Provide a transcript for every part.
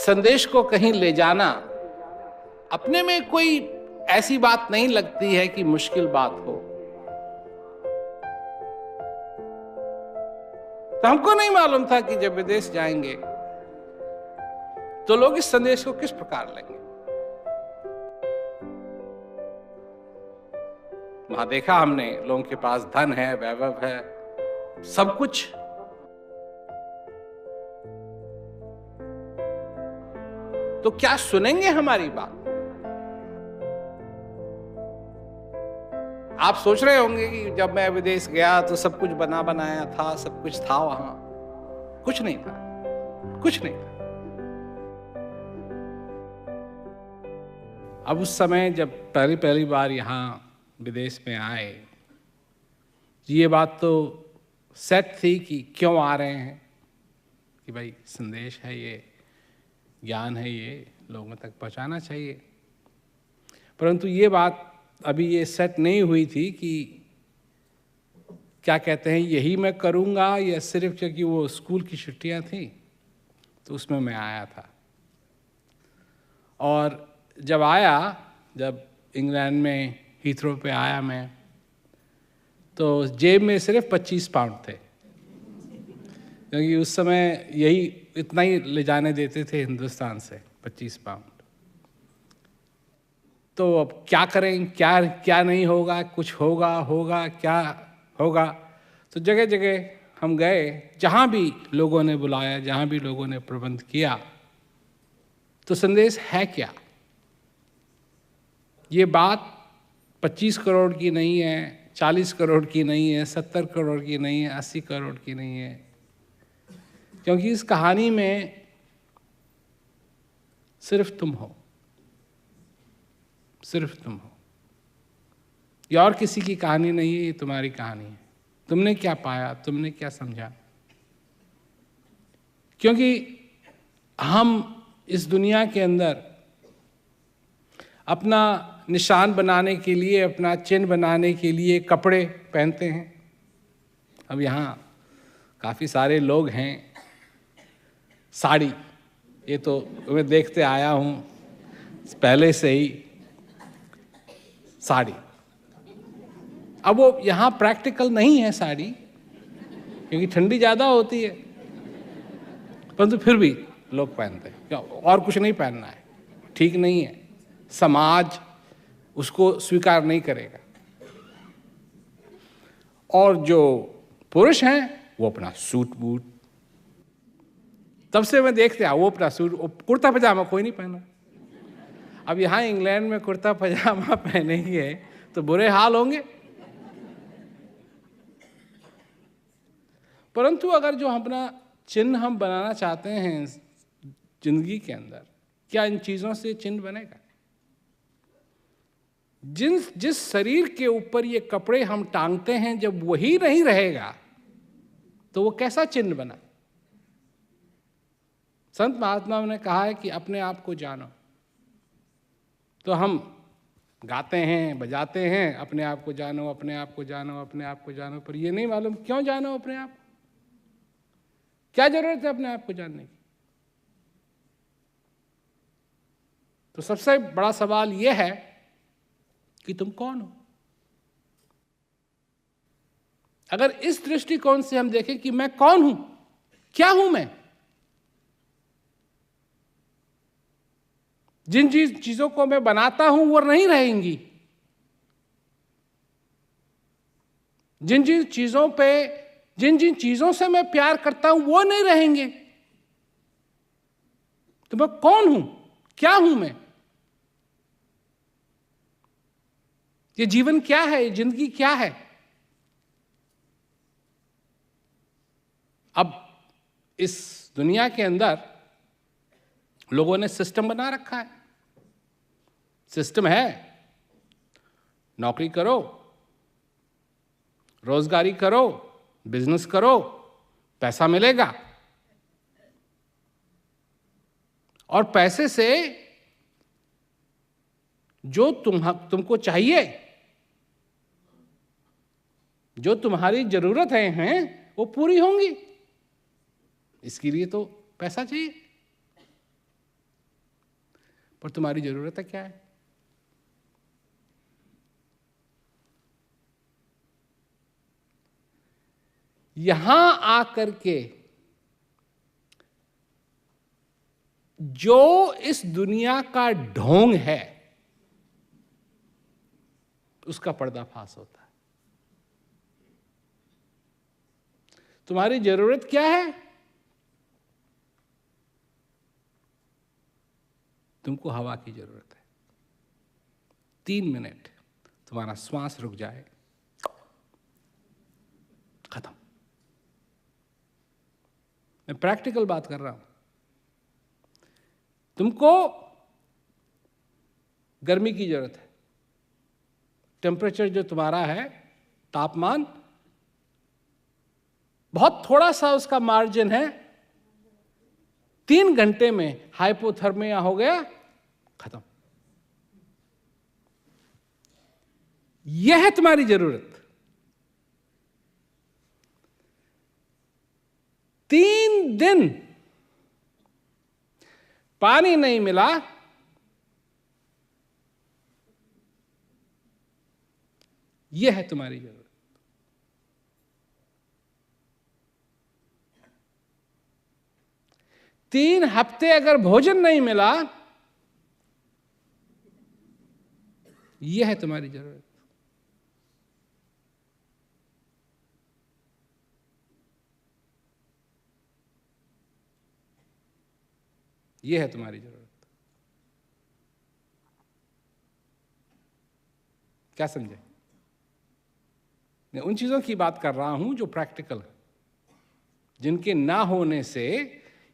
संदेश को कहीं ले जाना अपने में कोई ऐसी बात नहीं लगती है कि मुश्किल बात हो। तो हमको नहीं मालूम था कि जब विदेश जाएंगे तो लोग इस संदेश को किस प्रकार लेंगे। वहां देखा हमने, लोगों के पास धन है, वैभव है, सब कुछ, तो क्या सुनेंगे हमारी बात? आप सोच रहे होंगे कि जब मैं विदेश गया तो सब कुछ बना बनाया था, सब कुछ था वहां। कुछ नहीं था, कुछ नहीं था। अब उस समय जब पहली बार यहां विदेश में आए, ये बात तो सेट थी कि क्यों आ रहे हैं, कि भाई संदेश है, ये ज्ञान है, ये लोगों तक पहुंचाना चाहिए। परंतु ये बात अभी ये सेट नहीं हुई थी कि क्या कहते हैं, यही मैं करूंगा या सिर्फ क्योंकि वो स्कूल की छुट्टियां थी तो उसमें मैं आया था। और जब इंग्लैंड में हीथ्रो पे आया मैं, तो जेब में सिर्फ 25 पाउंड थे, क्योंकि उस समय यही इतना ही ले जाने देते थे हिंदुस्तान से, 25 पाउंड। तो अब क्या करें, क्या नहीं होगा, कुछ होगा क्या होगा। तो जगह जगह हम गए, जहाँ भी लोगों ने बुलाया, जहाँ भी लोगों ने प्रबंध किया। तो संदेश है क्या? ये बात 25 करोड़ की नहीं है, 40 करोड़ की नहीं है, 70 करोड़ की नहीं है, 80 करोड़ की नहीं है, क्योंकि इस कहानी में सिर्फ तुम हो, सिर्फ तुम हो। ये और किसी की कहानी नहीं है, ये तुम्हारी कहानी है। तुमने क्या पाया, तुमने क्या समझा। क्योंकि हम इस दुनिया के अंदर अपना निशान बनाने के लिए, अपना चिन्ह बनाने के लिए कपड़े पहनते हैं। अब यहाँ काफ़ी सारे लोग हैं, साड़ी, ये तो मैं देखते आया हूँ पहले से ही, साड़ी। अब वो यहाँ प्रैक्टिकल नहीं है साड़ी, क्योंकि ठंडी ज़्यादा होती है, परंतु फिर भी लोग पहनते हैं। और कुछ नहीं पहनना है, ठीक नहीं है, समाज उसको स्वीकार नहीं करेगा। और जो पुरुष हैं वो अपना सूट बूट, तब से मैं देखते आ वो अपना सूट, कुर्ता पजामा कोई नहीं पहना। अब यहाँ इंग्लैंड में कुर्ता पजामा पहनेंगे तो बुरे हाल होंगे। परंतु अगर जो अपना चिन्ह हम बनाना चाहते हैं जिंदगी के अंदर, क्या इन चीजों से चिन्ह बनेगा? जिस शरीर के ऊपर ये कपड़े हम टांगते हैं, जब वही नहीं रहेगा तो वो कैसा चिन्ह बना? संत महात्माओं ने कहा है कि अपने आप को जानो। तो हम गाते हैं, बजाते हैं, अपने आप को जानो, अपने आप को जानो, अपने आप को जानो, पर ये नहीं मालूम क्यों जानो अपने आप, क्या जरूरत है अपने आप को जानने की। तो सबसे बड़ा सवाल यह है कि तुम कौन हो। अगर इस दृष्टिकोण से हम देखें कि मैं कौन हूं, क्या हूं मैं, जिन चीजों को मैं बनाता हूं वो नहीं रहेंगी, जिन चीजों से मैं प्यार करता हूं वो नहीं रहेंगे, तो मैं कौन हूं, क्या हूं मैं, ये जीवन क्या है, ये जिंदगी क्या है। अब इस दुनिया के अंदर लोगों ने सिस्टम बना रखा है। सिस्टम है, नौकरी करो, रोजगारी करो, बिजनेस करो, पैसा मिलेगा, और पैसे से जो तुमको चाहिए, जो तुम्हारी जरूरतें हैं वो पूरी होंगी। इसके लिए तो पैसा चाहिए। पर तुम्हारी जरूरत है क्या है? यहां आकर के जो इस दुनिया का ढोंग है उसका पर्दाफाश होता है। तुम्हारी जरूरत क्या है? तुमको हवा की जरूरत है। 3 मिनट तुम्हारा श्वास रुक जाए, खत्म। मैं प्रैक्टिकल बात कर रहा हूं। तुमको गर्मी की जरूरत है। टेम्परेचर जो तुम्हारा है, तापमान, बहुत थोड़ा सा उसका मार्जिन है, 3 घंटे में हाइपोथर्मिया हो गया, खत्म। यह है तुम्हारी जरूरत। 3 दिन पानी नहीं मिला, यह है तुम्हारी जरूरत। 3 हफ्ते अगर भोजन नहीं मिला, यह है तुम्हारी जरूरत। यह है तुम्हारी जरूरत। क्या समझे? मैं उन चीजों की बात कर रहा हूं जो प्रैक्टिकल है, जिनके ना होने से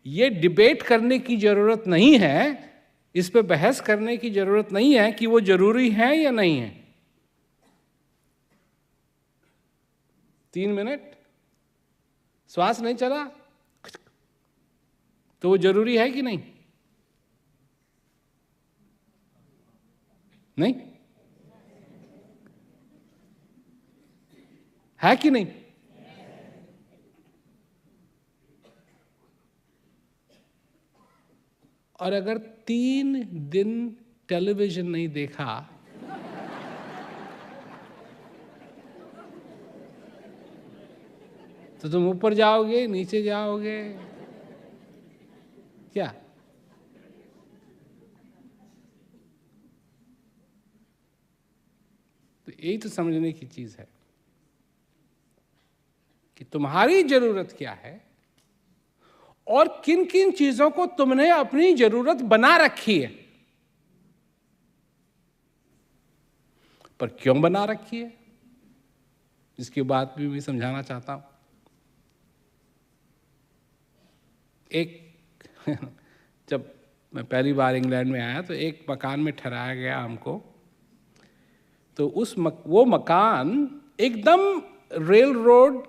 ये डिबेट करने की जरूरत नहीं है, इस पे बहस करने की जरूरत नहीं है कि वो जरूरी है या नहीं है। 3 मिनट श्वास नहीं चला तो वो जरूरी है कि नहीं? नहीं है कि नहीं? और अगर 3 दिन टेलीविजन नहीं देखा तो तुम ऊपर जाओगे, नीचे जाओगे, क्या? तो यही तो समझने की चीज है कि तुम्हारी जरूरत क्या है और किन किन चीजों को तुमने अपनी जरूरत बना रखी है। पर क्यों बना रखी है, इसकी बात भी मैं समझाना चाहता हूं। एक जब मैं पहली बार इंग्लैंड में आया तो एक मकान में ठहराया गया हमको। तो वो मकान एकदम रेल रोड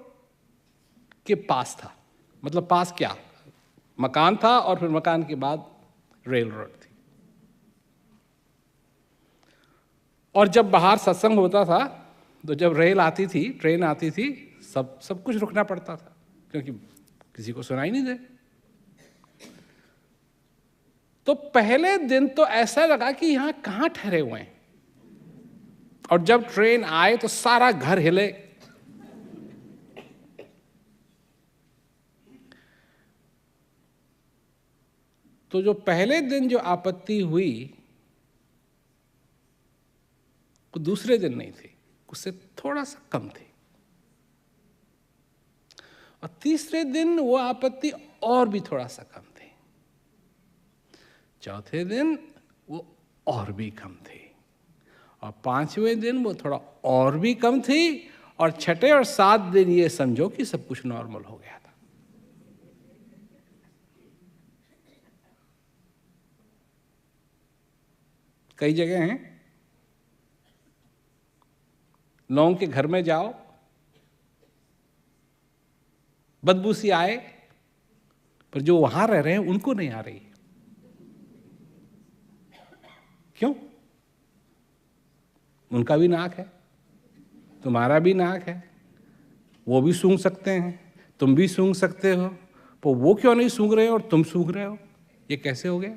के पास था। मतलब पास क्या, मकान था और फिर मकान के बाद रेल रोड थी। और जब बाहर सत्संग होता था तो जब रेल आती थी, ट्रेन आती थी, सब कुछ रुकना पड़ता था क्योंकि किसी को सुनाई नहीं दे। तो पहले दिन तो ऐसा लगा कि यहां कहां ठहरे हुए हैं, और जब ट्रेन आए तो सारा घर हिले। तो जो पहले दिन जो आपत्ति हुई वो दूसरे दिन नहीं थी, उससे थोड़ा सा कम थी। और तीसरे दिन वो आपत्ति और भी थोड़ा सा कम थी। चौथे दिन वो और भी कम थी, और 5वें दिन वो थोड़ा और भी कम थी, और छठे और 7 दिन ये समझो कि सब कुछ नॉर्मल हो गया था। कई जगह हैं, लोगों के घर में जाओ, बदबू सी आए, पर जो वहां रह रहे हैं उनको नहीं आ रही। क्यों? उनका भी नाक है, तुम्हारा भी नाक है, वो भी सूंघ सकते हैं, तुम भी सूंघ सकते हो, पर वो क्यों नहीं सूंघ रहे हो और तुम सूंघ रहे हो? ये कैसे हो गया?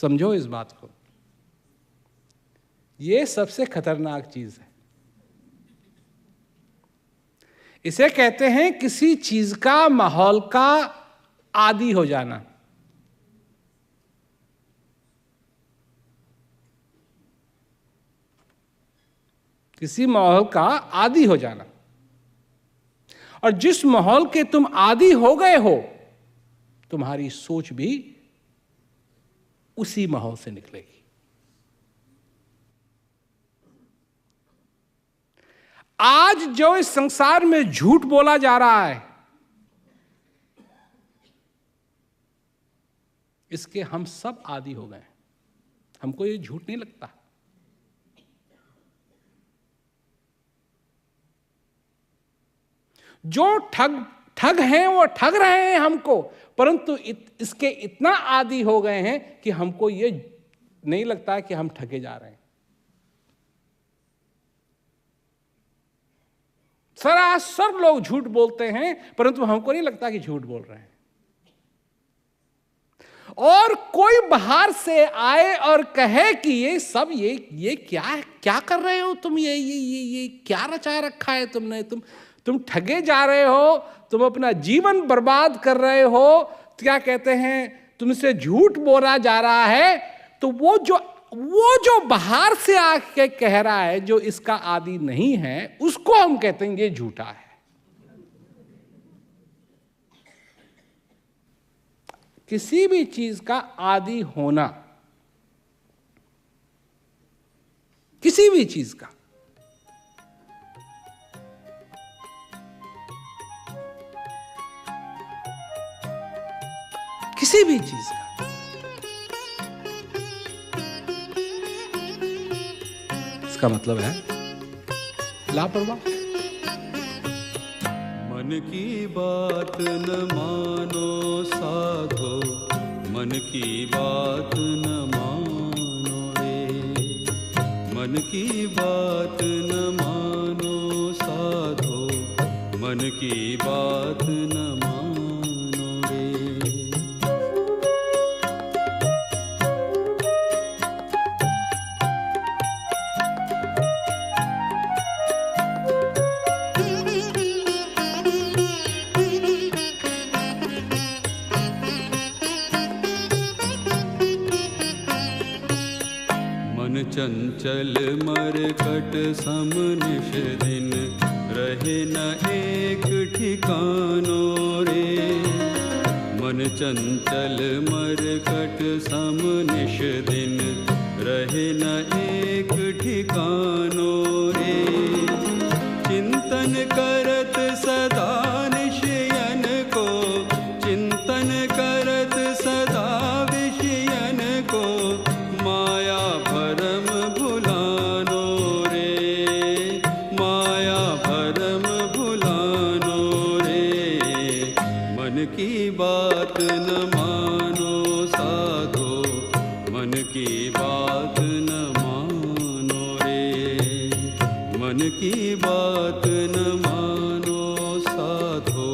समझो इस बात को, ये सबसे खतरनाक चीज है। इसे कहते हैं किसी चीज का, माहौल का आदी हो जाना। किसी माहौल का आदी हो जाना। और जिस माहौल के तुम आदी हो गए हो, तुम्हारी सोच भी उसी माहौल से निकलेगी। आज जो इस संसार में झूठ बोला जा रहा है, इसके हम सब आदी हो गए। हमको ये झूठ नहीं लगता। जो ठग हैं वो ठग रहे हैं हमको, परंतु इसके इतना आदी हो गए हैं कि हमको ये नहीं लगता कि हम ठगे जा रहे हैं। सरासर लोग झूठ बोलते हैं, परंतु हमको नहीं लगता कि झूठ बोल रहे हैं। और कोई बाहर से आए और कहे कि ये सब ये क्या कर रहे हो तुम, ये क्या रचा रखा है तुमने, तुम ठगे जा रहे हो, तुम अपना जीवन बर्बाद कर रहे हो, क्या कहते हैं, तुमसे झूठ बोला जा रहा है। तो वो जो बाहर से आके कह रहा है, जो इसका आदी नहीं है, उसको हम कहते हैं ये झूठा है। किसी भी चीज का आदी होना, किसी भी चीज का, किसी भी चीज का, इसका मतलब है लापरवाह। मन की बात न मानो साधो, मन की बात न मानो रे। मन की बात न मानो साधो, मन की बात न मानो रे। चंचल मरकट सम निश दिन, रहे न एक ठिकानो रे। मन चंचल मरकट सम निश दिन, रहे न एक ठिकानो रे। चिंतन करत सदा निशयन को, चिंतन करत सदा विषयन को, माया भरम भुलानो रे, माया भरम भुलानो रे। मन की बात न मानो साधो, मन की बात न मानो रे। मन की बात न मानो साधो,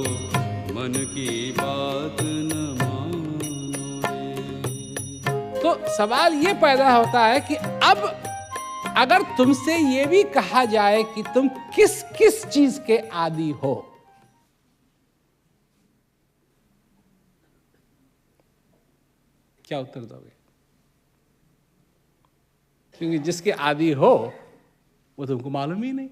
मन की बात न मानो रे। तो सवाल ये पैदा होता है कि अब अगर तुमसे ये भी कहा जाए कि तुम किस किस चीज के आदी हो, क्या उत्तर दोगे? क्योंकि जिसके आदी हो वो तुमको मालूम ही नहीं।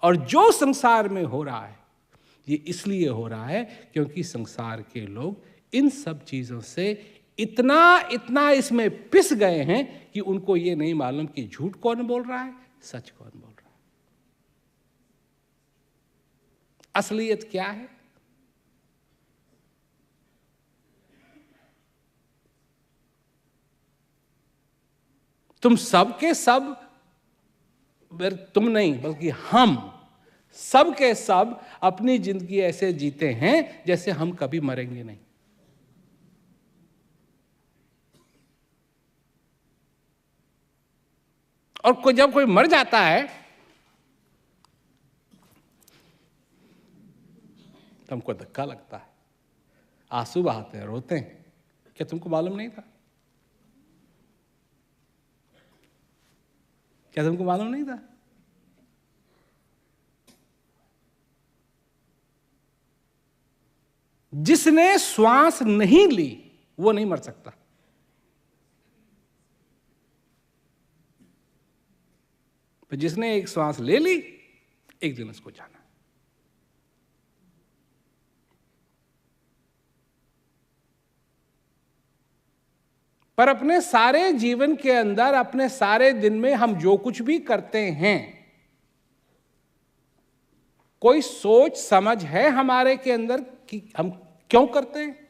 और जो संसार में हो रहा है, ये इसलिए हो रहा है क्योंकि संसार के लोग इन सब चीजों से इतना इसमें पिस गए हैं कि उनको ये नहीं मालूम कि झूठ कौन बोल रहा है, सच कौन बोल रहा है, असलियत क्या है। तुम सब के सब, तुम नहीं बल्कि हम सब के सब अपनी जिंदगी ऐसे जीते हैं जैसे हम कभी मरेंगे नहीं। और जब कोई मर जाता है तो हमको धक्का लगता है, आंसू बहाते हैं, रोते हैं। क्या तुमको मालूम नहीं था? क्या तुमको मालूम नहीं था? जिसने श्वास नहीं ली वो नहीं मर सकता। तो जिसने एक श्वास ले ली, एक दिन उसको जाना। पर अपने सारे जीवन के अंदर, अपने सारे दिन में हम जो कुछ भी करते हैं, कोई सोच समझ है हमारे के अंदर कि हम क्यों करते हैं?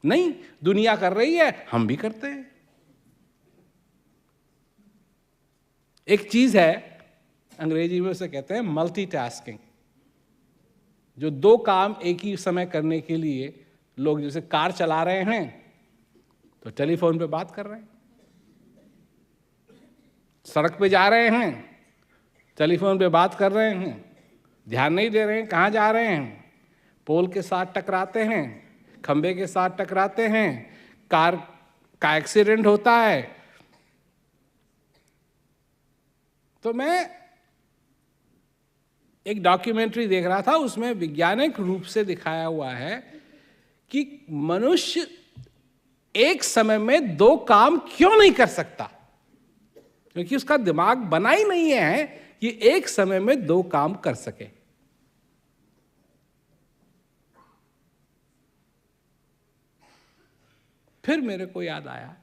नहीं, दुनिया कर रही है, हम भी करते हैं। एक चीज है, अंग्रेजी में उसे कहते हैं मल्टीटास्किंग, जो दो काम एक ही समय करने के लिए लोग, जैसे कार चला रहे हैं तो टेलीफोन पे बात कर रहे हैं, सड़क पे जा रहे हैं टेलीफोन पे बात कर रहे हैं, ध्यान नहीं दे रहे हैं कहाँ जा रहे हैं, पोल के साथ टकराते हैं, खंबे के साथ टकराते हैं, कार का एक्सीडेंट होता है। तो मैं एक डॉक्यूमेंट्री देख रहा था, उसमें वैज्ञानिक रूप से दिखाया हुआ है कि मनुष्य एक समय में दो काम क्यों नहीं कर सकता, क्योंकि उसका दिमाग बना ही नहीं है कि एक समय में दो काम कर सके। फिर मेरे को याद आया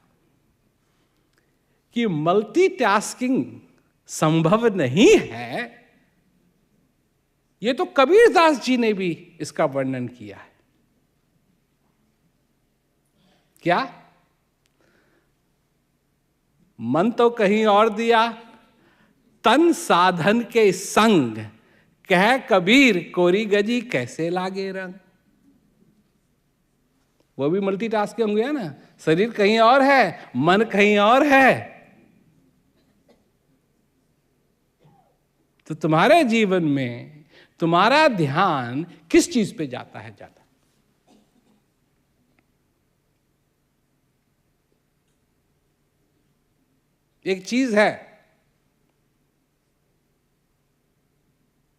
कि मल्टीटास्किंग संभव नहीं है, ये तो कबीरदास जी ने भी इसका वर्णन किया है। क्या? मन तो कहीं और दिया, तन साधन के संग, कह कबीर कोरी गजी कैसे लागे रंग। वो भी मल्टीटास्किंग हो गया ना, शरीर कहीं और है, मन कहीं और है। तो तुम्हारे जीवन में तुम्हारा ध्यान किस चीज पे जाता है ज्यादा? एक चीज है,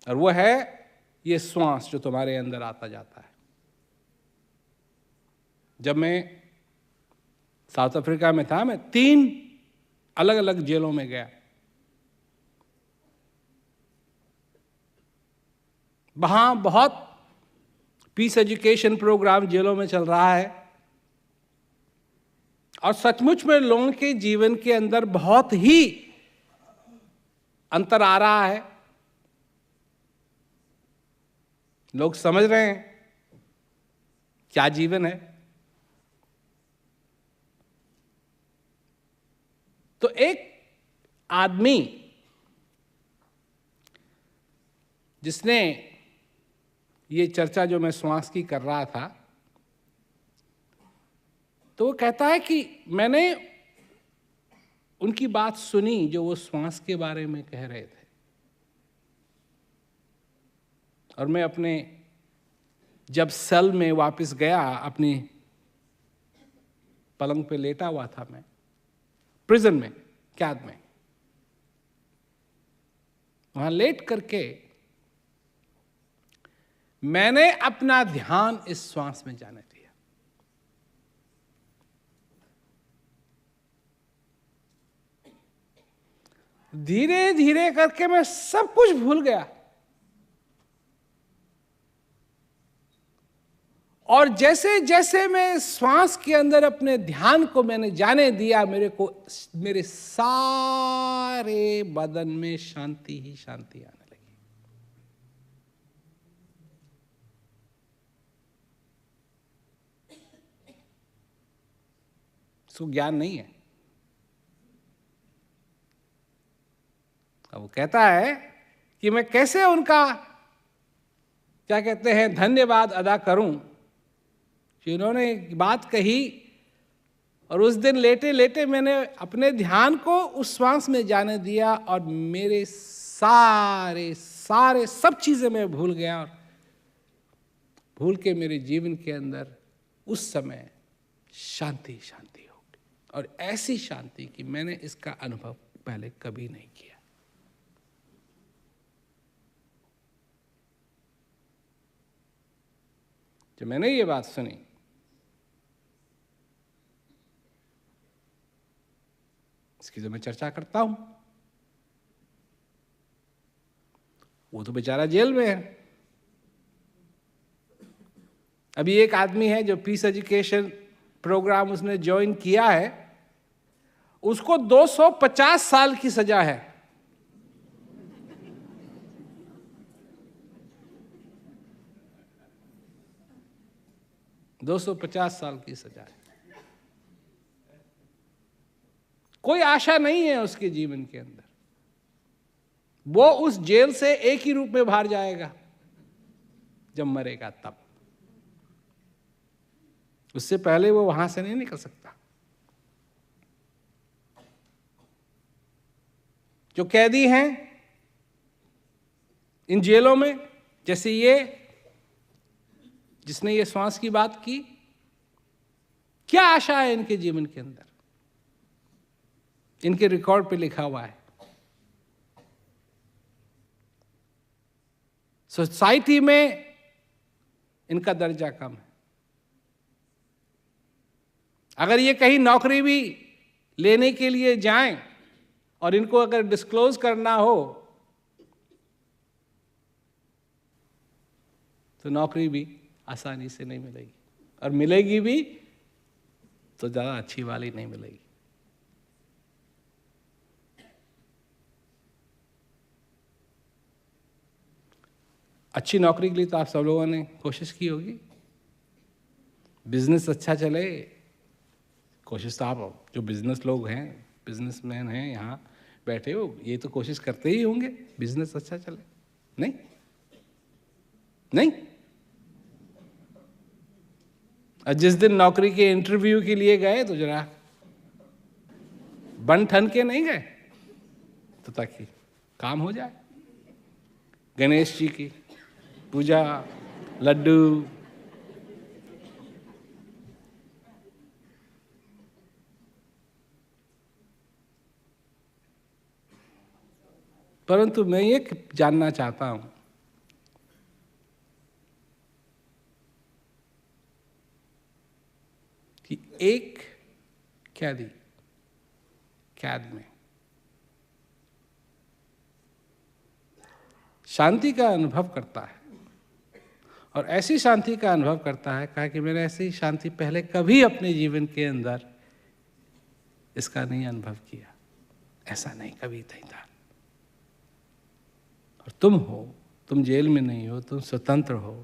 और वो है ये श्वास जो तुम्हारे अंदर आता जाता है। जब मैं साउथ अफ्रीका में था, मैं 3 अलग अलग जेलों में गया। वहां बहुत पीस एजुकेशन प्रोग्राम जेलों में चल रहा है, और सचमुच में लोगों के जीवन के अंदर बहुत ही अंतर आ रहा है। लोग समझ रहे हैं क्या जीवन है। तो एक आदमी जिसने ये चर्चा जो मैं श्वास की कर रहा था, तो वो कहता है कि मैंने उनकी बात सुनी जो वो श्वास के बारे में कह रहे थे, और मैं अपने जब सेल में वापस गया, अपनी पलंग पे लेटा हुआ था, मैं प्रिजन में, कैद में, वहां लेट करके मैंने अपना ध्यान इस श्वास में जाने दिया। धीरे धीरे करके मैं सब कुछ भूल गया, और जैसे जैसे मैं श्वास के अंदर अपने ध्यान को मैंने जाने दिया, मेरे सारे बदन में शांति ही शांति आने लगी। इसको ज्ञान नहीं है। अब वो कहता है कि मैं कैसे उनका, क्या कहते हैं, धन्यवाद अदा करूं कि उन्होंने एक बात कही, और उस दिन लेटे लेटे मैंने अपने ध्यान को उस श्वास में जाने दिया, और मेरे सारे सब चीजें मैं भूल गया, और भूल के मेरे जीवन के अंदर उस समय शांति शांति होगी, और ऐसी शांति कि मैंने इसका अनुभव पहले कभी नहीं किया। जब मैंने ये बात सुनी, इसकी जो मैं चर्चा करता हूं, वो तो बेचारा जेल में है। अभी एक आदमी है जो पीस एजुकेशन प्रोग्राम उसने ज्वाइन किया है, उसको 250 साल की सजा है। $250 साल की सजा है। कोई आशा नहीं है उसके जीवन के अंदर। वो उस जेल से एक ही रूप में बाहर जाएगा, जब मरेगा तब। उससे पहले वो वहां से नहीं निकल सकता। जो कैदी हैं इन जेलों में, जैसे ये जिसने ये श्वास की बात की, क्या आशा है इनके जीवन के अंदर? इनके रिकॉर्ड पे लिखा हुआ है, सोसाइटी में इनका दर्जा कम है। अगर ये कहीं नौकरी भी लेने के लिए जाएं और इनको अगर डिस्क्लोज करना हो तो नौकरी भी आसानी से नहीं मिलेगी, और मिलेगी भी तो ज़्यादा अच्छी वाली नहीं मिलेगी। अच्छी नौकरी के लिए तो आप सब लोगों ने कोशिश की होगी, बिजनेस अच्छा चले, कोशिश तो आप जो बिजनेस लोग हैं, बिजनेसमैन हैं यहाँ बैठे हो, ये तो कोशिश करते ही होंगे बिजनेस अच्छा चले। नहीं नहीं, और जिस दिन नौकरी के इंटरव्यू के लिए गए तो जरा बन ठन के नहीं गए, तो ताकि काम हो जाए। गणेश जी की पूजा, लड्डू, परंतु मैं ये जानना चाहता हूं कि एक कैदी कैद में शांति का अनुभव करता है, और ऐसी शांति का अनुभव करता है, कहा कि मैंने ऐसी शांति पहले कभी अपने जीवन के अंदर इसका नहीं अनुभव किया, ऐसा नहीं कभी नहीं था। और तुम हो, तुम जेल में नहीं हो, तुम स्वतंत्र हो,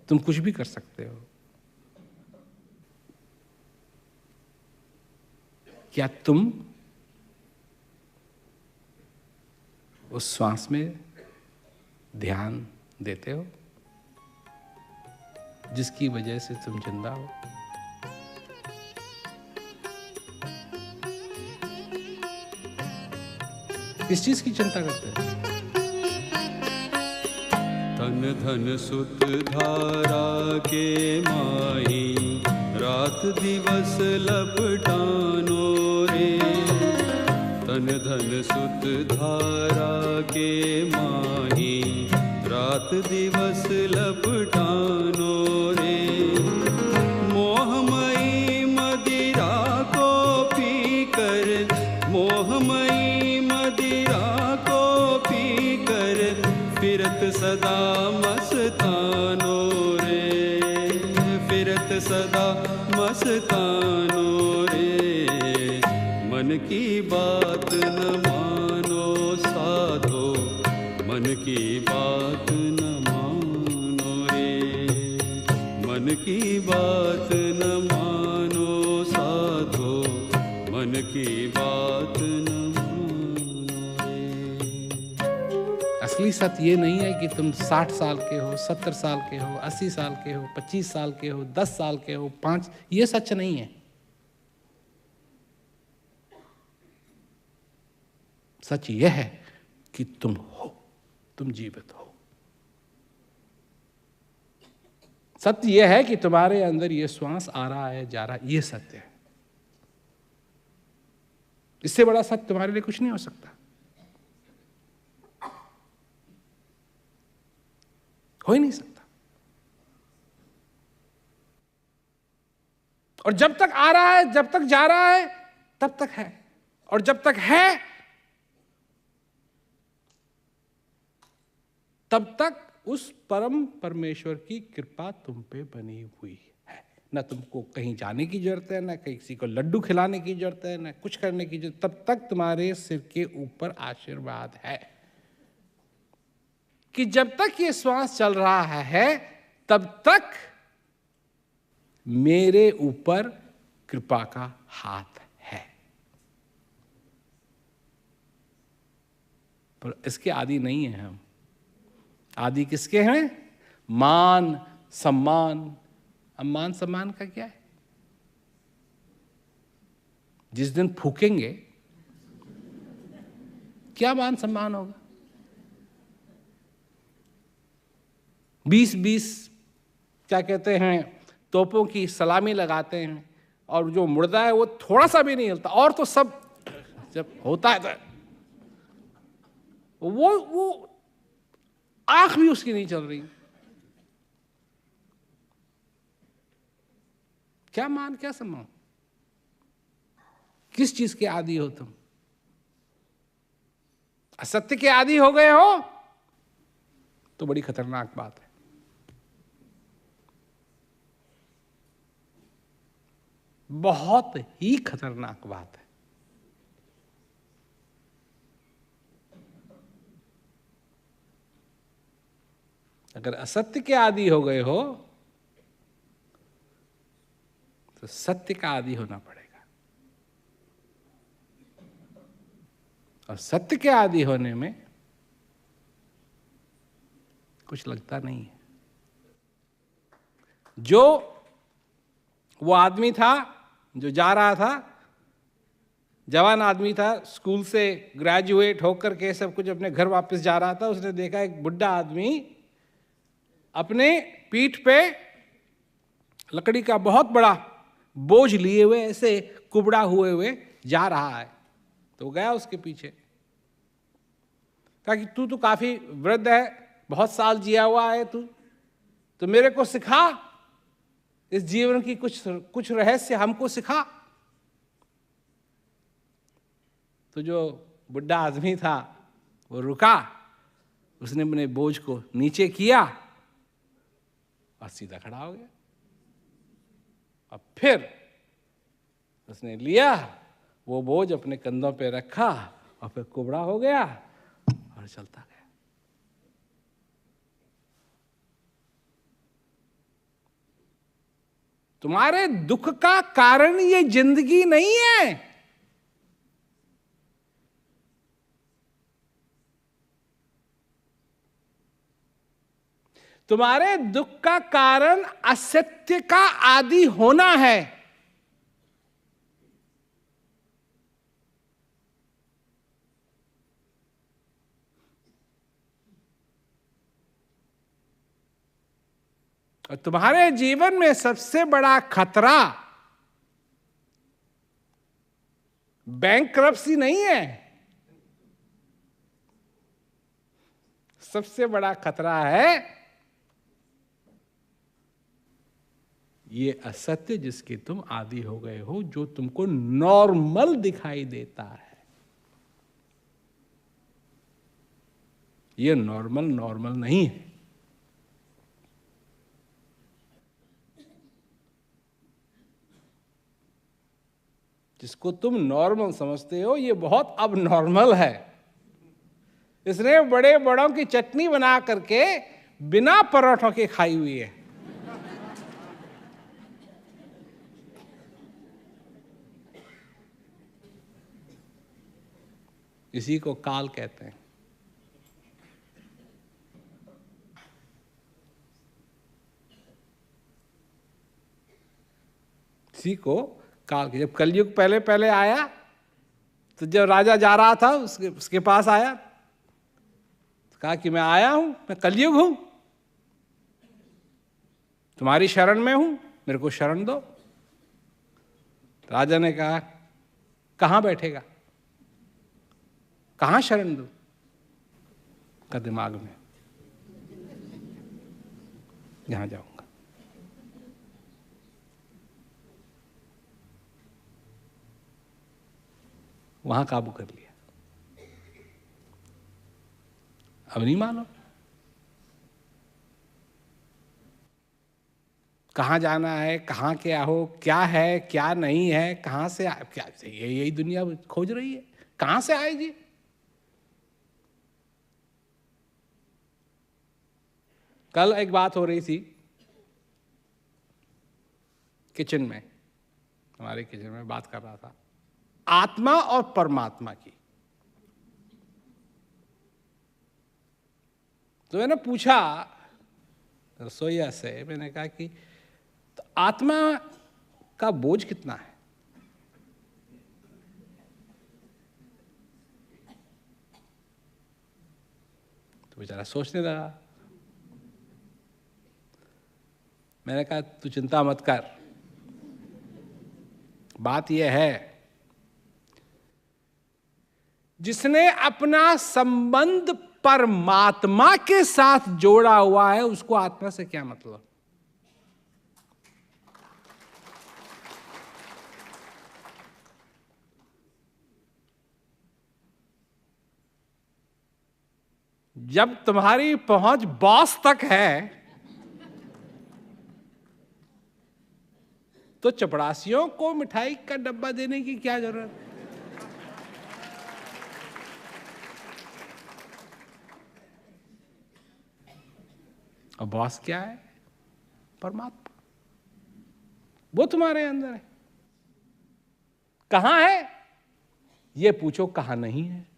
तुम कुछ भी कर सकते हो। क्या तुम उस श्वास में ध्यान देते हो जिसकी वजह से तुम जिंदा हो? किस चीज की चिंता करते हो? तन धन सुत धारा के माही, रात दिवस लपटानो रे। तन धन सुत धारा के माही, रात दिवस लपटानो रे। मोहमयी मदिरा को पी कर, मोहमयी मदिरा को पी कर, फिरत सदा मस्तानो रे, फिरत सदा मस्तानो रे। मन की बात न मानो साधो, मन की बात न मानो रे। मन की बात न मानो साधो, मन की बात न मानो रे। असली सत्य ये नहीं है कि तुम 60 साल के हो, 70 साल के हो, 80 साल के हो, 25 साल के हो, 10 साल के हो, 5, ये सच नहीं है। सच यह है कि तुम हो, तुम जीवित हो। सत्य यह है कि तुम्हारे अंदर ये श्वास आ रहा है, जा रहा है, ये सत्य है। इससे बड़ा सत्य तुम्हारे लिए कुछ नहीं हो सकता, हो ही नहीं सकता। और जब तक आ रहा है, जब तक जा रहा है, तब तक है, और जब तक है तब तक उस परम परमेश्वर की कृपा तुम पे बनी हुई है। ना तुमको कहीं जाने की जरूरत है, ना किसी को लड्डू खिलाने की जरूरत है, ना कुछ करने की जरूरत, तब तक तुम्हारे सिर के ऊपर आशीर्वाद है कि जब तक ये श्वास चल रहा है तब तक मेरे ऊपर कृपा का हाथ है। पर इसके आदी नहीं है हम। आदि किसके हैं? मान सम्मान। अब मान सम्मान का क्या है? जिस दिन फूकेंगे क्या मान सम्मान होगा? 20-20 क्या कहते हैं, तोपों की सलामी लगाते हैं और जो मुर्दा है वो थोड़ा सा भी नहीं हिलता, और तो सब जब होता है तो वो आंख भी उसकी नहीं चल रही। क्या मान, क्या सम्मान? किस चीज के आदी हो तुम? असत्य के आदी हो गए हो तो बड़ी खतरनाक बात है। बहुत ही खतरनाक बात है। अगर असत्य के आदी हो गए हो तो सत्य का आदी होना पड़ेगा, और सत्य के आदी होने में कुछ लगता नहीं है। जो वो आदमी था जो जा रहा था, जवान आदमी था, स्कूल से ग्रेजुएट होकर के सब कुछ अपने घर वापस जा रहा था, उसने देखा एक बुढ़ा आदमी अपने पीठ पे लकड़ी का बहुत बड़ा बोझ लिए हुए ऐसे कुबड़ा हुए जा रहा है। तो गया उसके पीछे, कहा कि तू तो काफी वृद्ध है, बहुत साल जिया हुआ है तू, तो मेरे को सिखा, इस जीवन की कुछ रहस्य हमको सिखा। तो जो बुढ़ा आदमी था वो रुका, उसने अपने बोझ को नीचे किया और सीधा खड़ा हो गया। और फिर उसने लिया वो बोझ, अपने कंधों पे रखा और फिर कुबड़ा हो गया और चलता गया। तुम्हारे दुख का कारण ये जिंदगी नहीं है। तुम्हारे दुख का कारण असत्य का आदी होना है। और तुम्हारे जीवन में सबसे बड़ा खतरा बैंकरप्सी नहीं है, सबसे बड़ा खतरा है ये असत्य जिसके तुम आदी हो गए हो, जो तुमको नॉर्मल दिखाई देता है। ये नॉर्मल नहीं है। जिसको तुम नॉर्मल समझते हो ये बहुत अब नॉर्मल है। इसने बड़े बड़ों की चटनी बना करके बिना पराठों के खाई हुई है। इसी को काल कहते हैं। इसी को काल। जब कलयुग पहले पहले आया तो जब राजा जा रहा था उसके पास आया, तो कहा कि मैं आया हूं, मैं कलयुग हूं। तुम्हारी शरण में हूं, मेरे को शरण दो। राजा ने कहा कहां बैठेगा, कहां शरण दूं? का दिमाग में, यहां जाऊंगा। वहां काबू कर लिया। अब नहीं मानो, कहाँ जाना है, कहाँ क्या हो, क्या है क्या नहीं है, कहाँ से क्या, यही दुनिया खोज रही है, कहाँ से आएगी। कल एक बात हो रही थी किचन में, हमारे किचन में बात कर रहा था आत्मा और परमात्मा की। तो मैंने पूछा रसोईया से, मैंने कहा कि तो आत्मा का बोझ कितना है? तो बेचारा सोचने लगा। मैंने कहा तू चिंता मत कर, बात यह है जिसने अपना संबंध परमात्मा के साथ जोड़ा हुआ है उसको आत्मा से क्या मतलब। जब तुम्हारी पहुंच बॉस तक है तो चपड़ासियों को मिठाई का डब्बा देने की क्या जरूरत? और बॉस क्या है? परमात्मा। वो तुम्हारे अंदर है। कहां है ये पूछो, कहां नहीं है।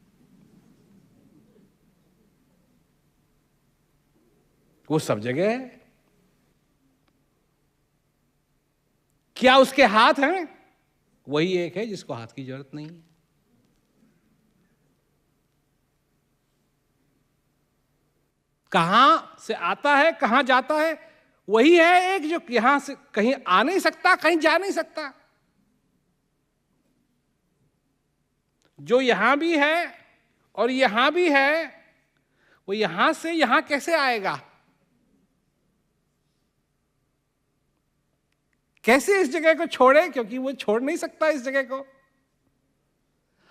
वो सब जगह है। क्या उसके हाथ हैं? वही एक है जिसको हाथ की जरूरत नहीं है। कहां से आता है, कहां जाता है? वही है एक जो यहां से कहीं आ नहीं सकता, कहीं जा नहीं सकता। जो यहां भी है और यहां भी है, वो यहां से यहां कैसे आएगा? कैसे इस जगह को छोड़े? क्योंकि वो छोड़ नहीं सकता इस जगह को,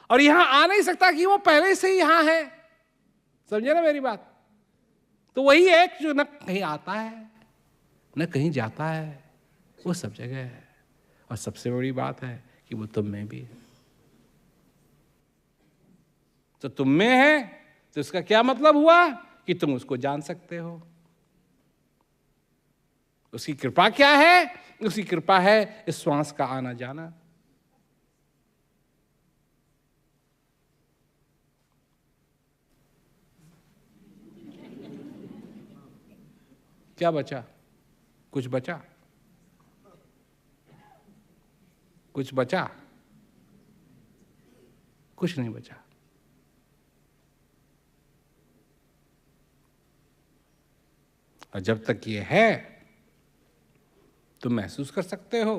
और यहां आ नहीं सकता कि वो पहले से ही यहां है। समझे ना मेरी बात? तो वही एक जो न कहीं आता है न कहीं जाता है, वो सब जगह है। और सबसे बड़ी बात है कि वो तुम में भी है। तो तुम में है तो इसका क्या मतलब हुआ कि तुम उसको जान सकते हो। उसकी कृपा क्या है? उसकी कृपा है इस श्वास का आना जाना। क्या बचा? कुछ बचा? कुछ बचा? कुछ नहीं बचा। और जब तक ये है तुम महसूस कर सकते हो।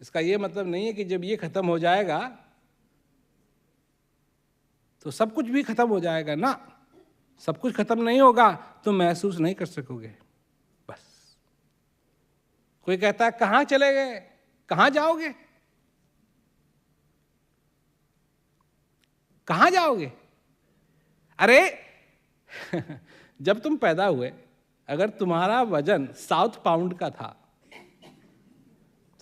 इसका ये मतलब नहीं है कि जब ये खत्म हो जाएगा तो सब कुछ भी खत्म हो जाएगा ना। सब कुछ खत्म नहीं होगा, तुम महसूस नहीं कर सकोगे। बस कोई कहता है कहां चले गए, कहां जाओगे, कहां जाओगे? अरे जब तुम पैदा हुए, अगर तुम्हारा वजन 7 पाउंड का था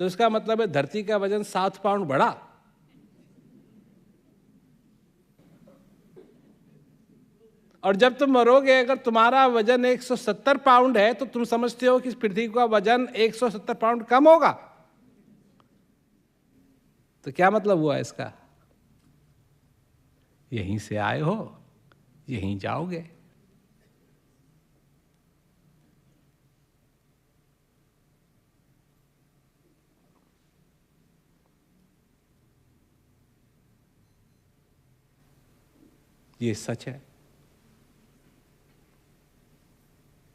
तो इसका मतलब है धरती का वजन 7 पाउंड बढ़ा। और जब तुम मरोगे, अगर तुम्हारा वजन 170 पाउंड है तो तुम समझते हो कि इस पृथ्वी का वजन 170 पाउंड कम होगा। तो क्या मतलब हुआ इसका? यहीं से आए हो, यहीं जाओगे। ये सच है।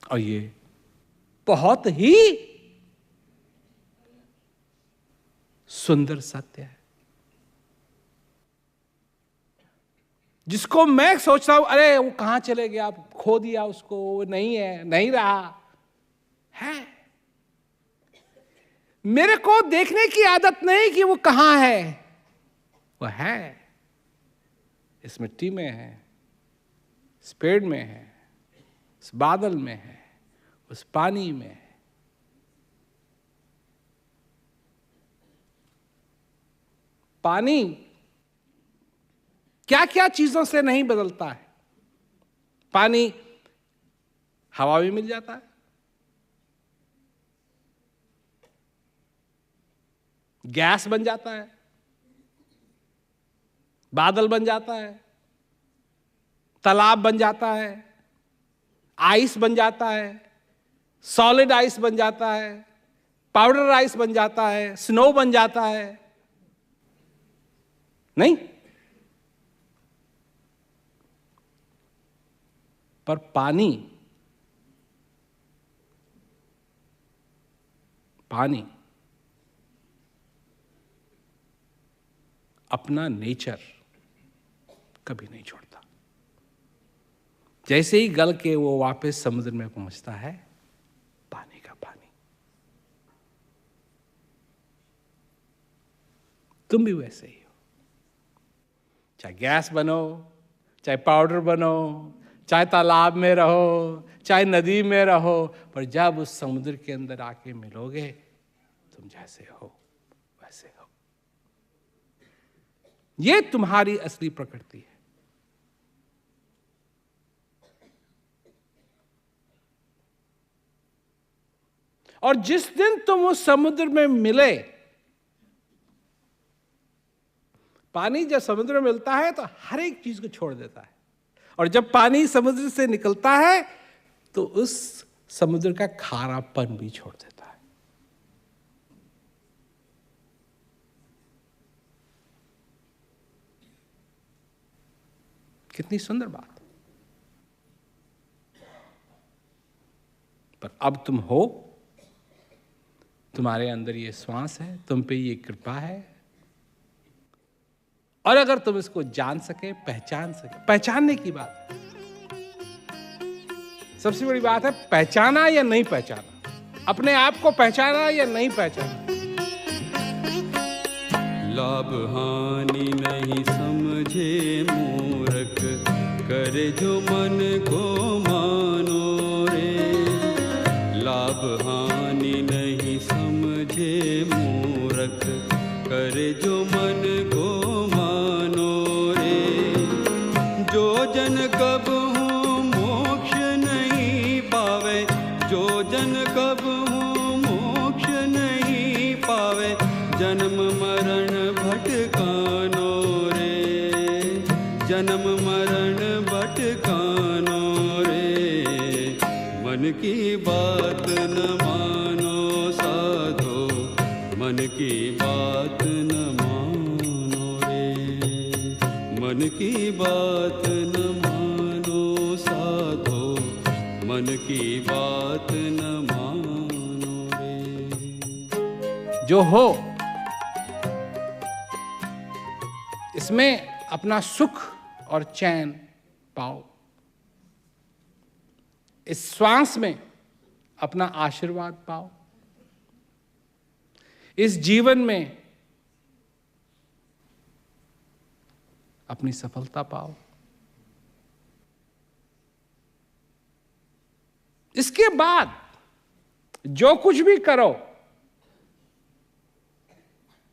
और ये बहुत ही सुंदर सत्य है, जिसको मैं सोच रहा हूं अरे वो कहां चले गया, आप खो दिया उसको, वो नहीं है, नहीं रहा है। मेरे को देखने की आदत नहीं कि वो कहां है, वो है, इस मिट्टी में है, इस पेड़ में है, इस बादल में है, उस पानी में है। पानी क्या क्या चीजों से नहीं बदलता है। पानी हवा भी मिल जाता है, गैस बन जाता है, बादल बन जाता है, तालाब बन जाता है, आइस बन जाता है, सॉलिड आइस बन जाता है, पाउडर आइस बन जाता है, स्नो बन जाता है। नहीं, पर पानी अपना नेचर कभी नहीं छोड़ता। जैसे ही गल के वो वापस समुद्र में पहुंचता है, पानी का पानी। तुम भी वैसे ही हो, चाहे गैस बनो, चाहे पाउडर बनो, चाहे तालाब में रहो, चाहे नदी में रहो, पर जब उस समुद्र के अंदर आके मिलोगे, तुम जैसे हो वैसे हो। ये तुम्हारी असली प्रकृति है। और जिस दिन तुम उस समुद्र में मिले, पानी जब समुद्र में मिलता है तो हर एक चीज को छोड़ देता है, और जब पानी समुद्र से निकलता है तो उस समुद्र का खारापन भी छोड़ देता है। कितनी सुंदर बात। पर अब तुम हो, तुम्हारे अंदर ये श्वास है, तुम पे ये कृपा है, और अगर तुम इसको जान सके, पहचान सके, पहचानने की बात, सबसे बड़ी बात है पहचाना या नहीं पहचाना, अपने आप को पहचाना या नहीं पहचाना। लाभ हानि नहीं समझे मूर्ख, करे जो मन को मानो रे। लाभ हानि नहीं समझे मूर्ख, करे जो मन को मानो रे। जो जन कब हूँ मोक्ष नहीं पावे, जो जन कब हूँ मोक्ष नहीं पावे, जन्म मरण भटकानो रे, जन्म मरण भटकानो रे। मन की बात न मानो साधो, मन की बात न मानो रे। मन की बात न मानो साधो, मन की बात न मानो रे। जो हो इसमें अपना सुख और चैन पाओ, इस श्वास में अपना आशीर्वाद पाओ, इस जीवन में अपनी सफलता पाओ। इसके बाद जो कुछ भी करो,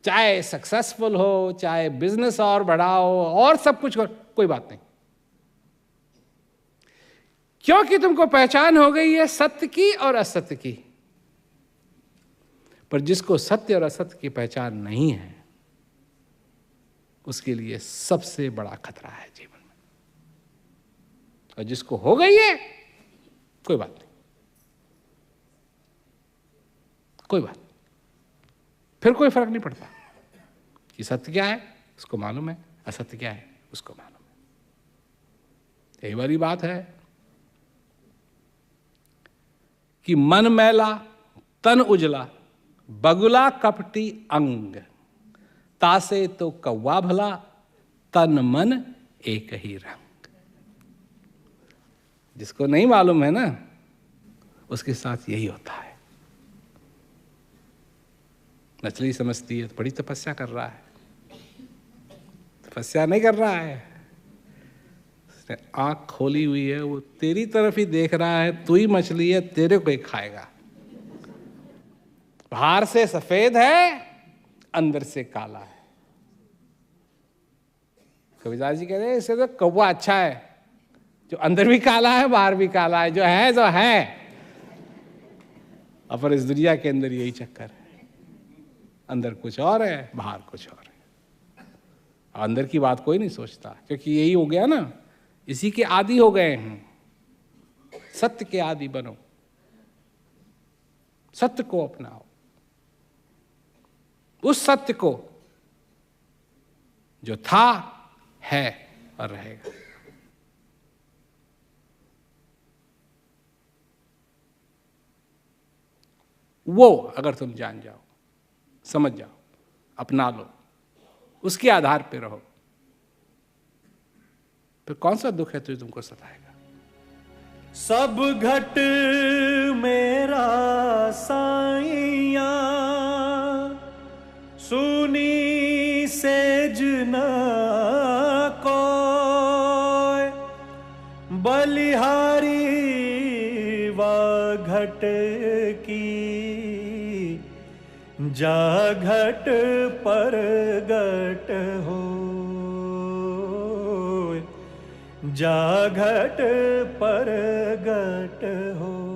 चाहे सक्सेसफुल हो, चाहे बिजनेस और बढ़ाओ, और सब कुछ करो, कोई बात नहीं, क्योंकि तुमको पहचान हो गई है सत्य की और असत्य की। पर जिसको सत्य और असत्य की पहचान नहीं है, उसके लिए सबसे बड़ा खतरा है जीवन में। और जिसको हो गई है, कोई बात नहीं, कोई बात, फिर कोई फर्क नहीं पड़ता कि सत्य क्या है उसको मालूम है, असत्य क्या है उसको मालूम है। यही वाली बात है कि मन मैला तन उजला, बगुला कपटी अंग, तासे तो कौवा भला, तन मन एक ही रंग। जिसको नहीं मालूम है ना, उसके साथ यही होता है। मछली समझती है तो बड़ी तपस्या कर रहा है, तपस्या नहीं कर रहा है, उसने आंख खोली हुई है, वो तेरी तरफ ही देख रहा है, तू ही मछली है, तेरे को ही खाएगा। बाहर से सफेद है, अंदर से काला है। कबीरदास जी कह रहे हैं इससे तो कौवा अच्छा है, जो अंदर भी काला है बाहर भी काला है, जो है जो है। अब पर इस दुनिया के अंदर यही चक्कर है, अंदर कुछ और है बाहर कुछ और है। अंदर की बात कोई नहीं सोचता, क्योंकि यही हो गया ना, इसी के आदी हो गए हैं। सत्य के आदी बनो, सत्य को अपनाओ, उस सत्य को जो था, है और रहेगा। वो अगर तुम जान जाओ, समझ जाओ, अपना लो, उसके आधार पे रहो, फिर कौन सा दुख है तो तुमको सताएगा। सब घट मेरा साइया, सुनी सेज न कोय, बलिहारी वा घट की, जा घट पर घट हो, जा घट पर घट हो।